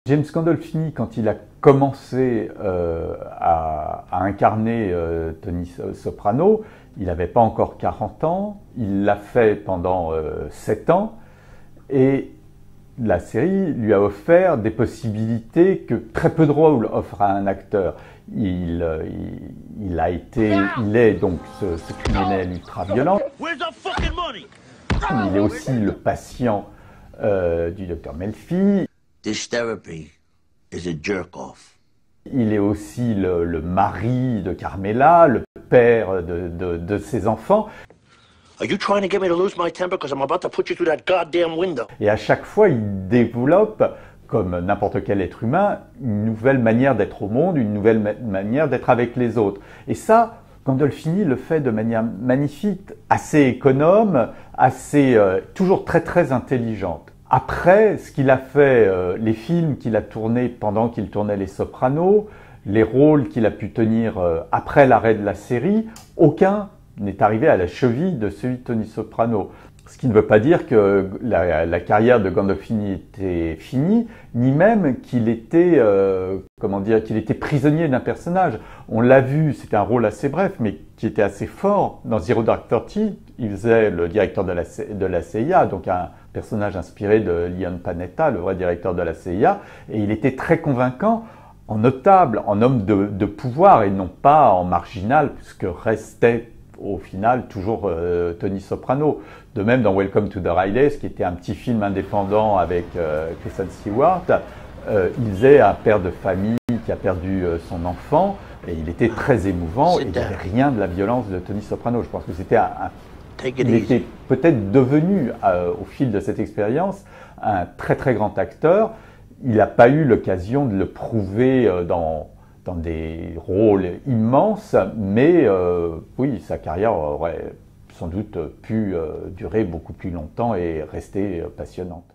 James Gandolfini, quand il a commencé à incarner Tony Soprano, il n'avait pas encore 40 ans, il l'a fait pendant 7 ans, et la série lui a offert des possibilités que très peu de rôles offrent à un acteur. Il est donc ce criminel ultra-violent. Il est aussi le patient du docteur Melfi. This therapy is a jerk-off. Il est aussi le mari de Carmela, le père de ses enfants. Are you trying to get me to lose my temper because I'm about to put you through that goddamn window? Et à chaque fois, il développe, comme n'importe quel être humain, une nouvelle manière d'être au monde, une nouvelle manière d'être avec les autres. Et ça, Gandolfini le fait de manière magnifique, assez économe, toujours très très intelligente. Après, ce qu'il a fait, les films qu'il a tournés pendant qu'il tournait Les Sopranos, les rôles qu'il a pu tenir après l'arrêt de la série, aucun n'est arrivé à la cheville de celui de Tony Soprano. Ce qui ne veut pas dire que la carrière de Gandolfini était finie, ni même qu'il était, qu'il était prisonnier d'un personnage. On l'a vu, c'était un rôle assez bref, mais qui était assez fort. Dans Zero Dark Thirty, il faisait le directeur de la CIA, donc un personnage inspiré de Leon Panetta, le vrai directeur de la CIA, et il était très convaincant, en notable, en homme de pouvoir, et non pas en marginal, puisque restait au final toujours Tony Soprano. De même dans Welcome to the Rileys, qui était un petit film indépendant avec Kristen Stewart, il faisait un père de famille qui a perdu son enfant, et il était très émouvant, et il n'y avait rien de la violence de Tony Soprano. Je pense que c'était il était peut-être devenu, au fil de cette expérience, un très très grand acteur. Il n'a pas eu l'occasion de le prouver dans des rôles immenses, mais oui, sa carrière aurait sans doute pu durer beaucoup plus longtemps et rester passionnante.